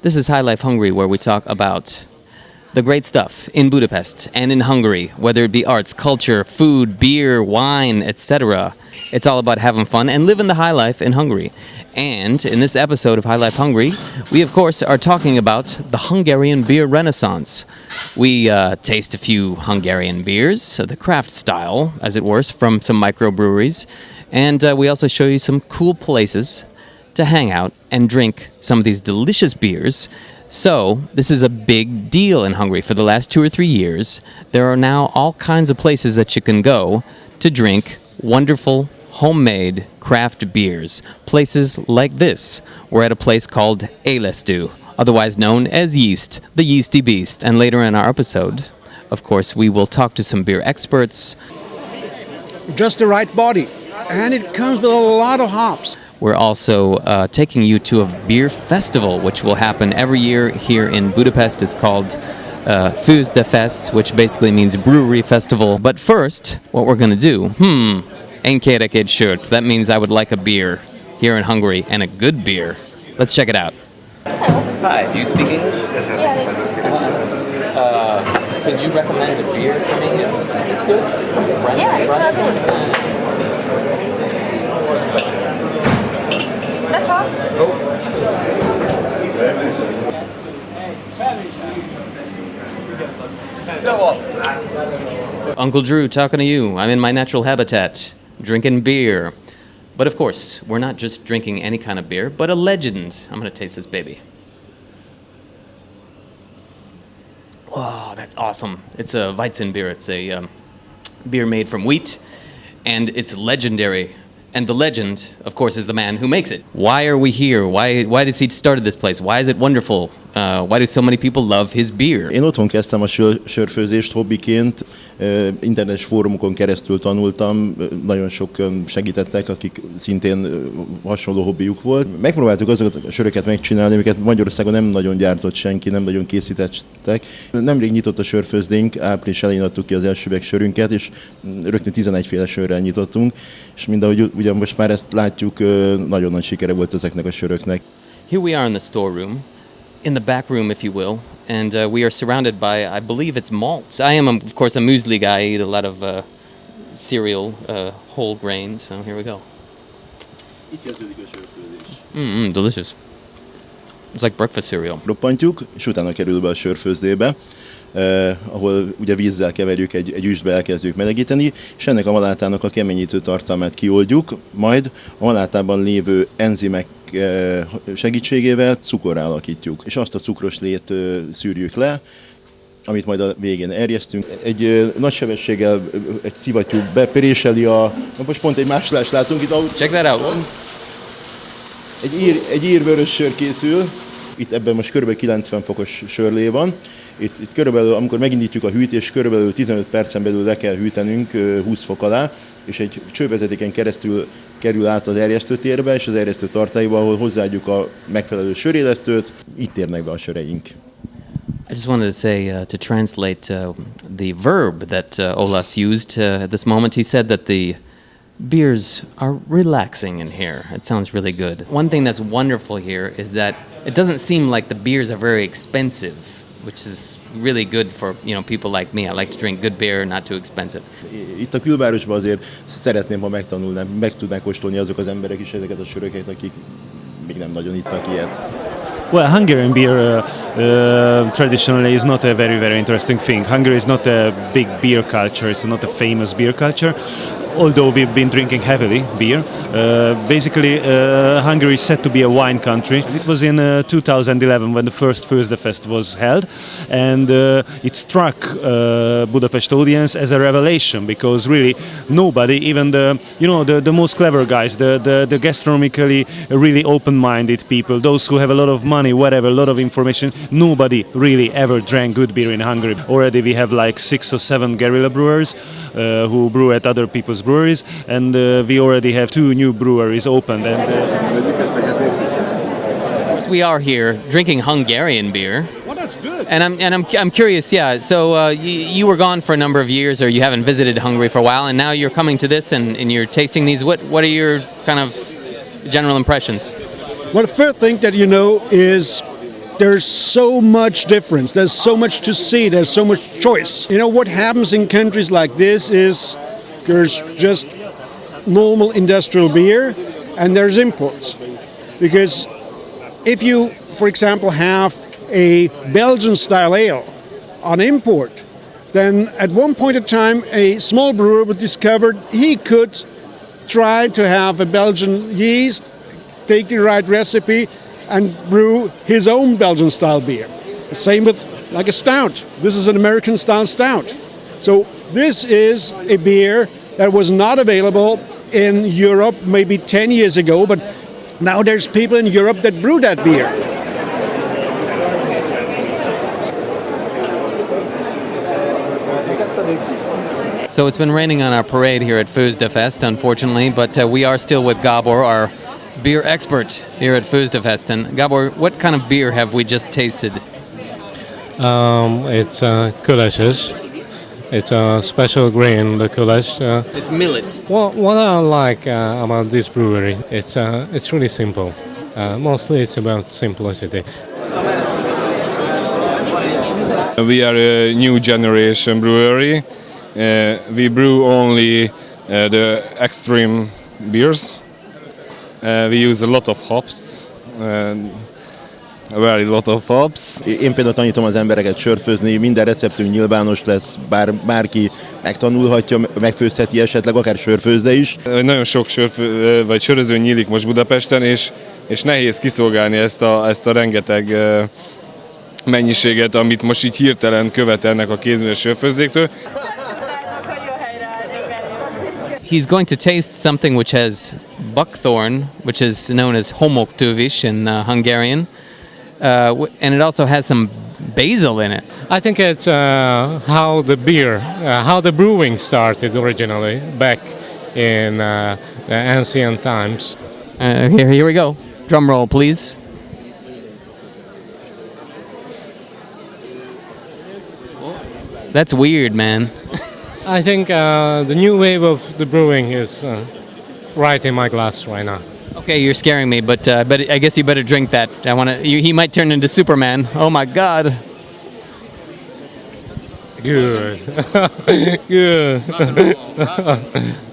This is High Life Hungary, where we talk about the great stuff in Budapest and in Hungary, whether it be arts, culture, food, beer, wine, etc. It's all about having fun and living the high life in Hungary. And in this episode of High Life Hungary, we of course are talking about the Hungarian beer renaissance. We taste a few Hungarian beers, the craft style, as it were, from some microbreweries. And we also show you some cool places to hang out and drink some of these delicious beers. So, this is a big deal in Hungary. For the last 2 or 3 years, there are now all kinds of places that you can go to drink wonderful homemade craft beers. Places like this. We're at a place called Élesztő, otherwise known as Yeast, the Yeasty Beast. And later in our episode, of course, we will talk to some beer experts. Just the right body. And it comes with a lot of hops. We're also taking you to a beer festival, which will happen every year here in Budapest. It's called Főzdefeszt, which basically means brewery festival. But first, what we're going to do, én kérek egy sört. That means I would like a beer here in Hungary, and a good beer. Let's check it out. Hi, do you speak English? Could you recommend a beer for me? Is this good? Yeah, it's not good. That's all. Uncle Drew talking to you. I'm in my natural habitat, drinking beer. But of course, we're not just drinking any kind of beer, but a legend. I'm going to taste this baby. Whoa, that's awesome. It's a Weizen beer. It's a beer made from wheat, and it's legendary. And the legend, of course, is the man who makes it. Why are we here? Why does he started this place? Why is it wonderful? Why do so many people love his beer? Én otthon kezdtem a sörfőzést hobbiként, internetes fórumokon keresztül tanultam, nagyon sokan segítettek, akik szintén hasonló hobbiuk volt. Megpróbáltuk azokat a söröket megcsinálni, amiket Magyarországon nem nagyon gyártott senki, nem nagyon készítettek. Nemrég nyitott a sörfőzdénk, április elején adtuk ki az első üvegsörünket, és rögtön 11 féle sörrel nyitottunk, és mindahogy ugyan most már ezt látjuk, nagyon nagy sikere volt ezeknek a söröknek. Here we are in the storeroom, in the back room, if you will, and we are surrounded by, I believe it's malt. I am, of course, a muesli guy. I eat a lot of cereal, whole grain, so here we go. Itt kezdődik a sörfőzés. Delicious. It's like breakfast cereal. Roppantjuk, és utána kerül be a sörfőzdébe, ahol ugye vízzel keverjük, egy üstbe elkezdjük melegíteni, és ennek a malátának a keményítő tartalmát kioldjuk, majd a malátában lévő enzimek segítségével cukorrá alakítjuk. És azt a cukros lét szűrjük le, amit majd a végén erjesztünk. Egy nagy sebességgel egy szivattyú bepéréseli most pont egy másolást látunk itt. Check that out. Egy írvörös sör készül, itt ebben most kb. 90 fokos sörlé van. Itt körülbelül, amikor megindítjuk a hűtést, körülbelül 15 percen belül le kell hűtenünk 20 fok alá, és egy csővezetéken keresztül kerül át az erjesztőtérbe, és az erjesztő tartályba, ahol hozzáadjuk a megfelelő sörélesztőt, itt érnek be a söreink. I just wanted to say, to translate the verb that Olas used at this moment, he said that the beers are relaxing in here. It sounds really good. One thing that's wonderful here is that it doesn't seem like the beers are very expensive, which is really good for, people like me. I like to drink good beer, not too expensive. Itt a külvárosban azért szeretném, ha megtanulnám, meg tudnák kóstolni azok az emberek is ezeket a söröket, akik még nem nagyon ittak ilyet. Well, Hungarian beer traditionally is not a very, very interesting thing. Hungary is not a big beer culture. It's not a famous beer culture. Although we've been drinking heavily beer, basically Hungary is said to be a wine country. It was in 2011 when the first Főzdefeszt was held, and it struck Budapest audience as a revelation, because really nobody, even the most clever guys, the gastronomically really open-minded people, those who have a lot of money, whatever, a lot of information, nobody really ever drank good beer in Hungary. Already we have like 6 or 7 guerrilla brewers who brew at other people's breweries, and we already have 2 new breweries opened. And of course, we are here drinking Hungarian beer. Well, that's good. And I'm curious. Yeah. So you were gone for a number of years, or you haven't visited Hungary for a while, and now you're coming to this and you're tasting these. What are your kind of general impressions? Well, the first thing that you know is there's so much difference. There's so much to see. There's so much choice. You know what happens in countries like this is there's just normal industrial beer and there's imports. Because if you, for example, have a Belgian style ale on import, then at one point in time a small brewer would discover he could try to have a Belgian yeast, take the right recipe and brew his own Belgian style beer. The same with like a stout. This is an American style stout. So this is a beer that was not available in Europe maybe 10 years ago, but now there's people in Europe that brew that beer. So it's been raining on our parade here at Főzdefeszt, unfortunately, but we are still with Gabor, our beer expert here at Főzdefeszt. And Gabor, what kind of beer have we just tasted? It's Kuleses. It's a special grain, the Kules. It's millet. What I like about this brewery, it's really simple. Mostly it's about simplicity. We are a new generation brewery. We brew only the extreme beers. We use a lot of hops, a very lot of hops. Én például tanítom az embereket sörfőzni, minden receptünk nyilvános lesz, bárki megtanulhatja, megfőzheti esetleg, akár sörfőzde is. Nagyon sok söröző nyílik most Budapesten, és nehéz kiszolgálni ezt a rengeteg mennyiséget, amit most így hirtelen követelnek a kézműves sörfőzdéktől. He's going to taste something which has buckthorn, which is known as homoktövis in Hungarian, and it also has some basil in it. I think it's how the brewing started originally back in the ancient times. Here we go. Drum roll, please. That's weird, man. I think the new wave of the brewing is right in my glass right now. Okay, you're scaring me, but I guess you better drink that. He might turn into Superman. Oh my God. Good. Good. Rock and roll, rock and roll.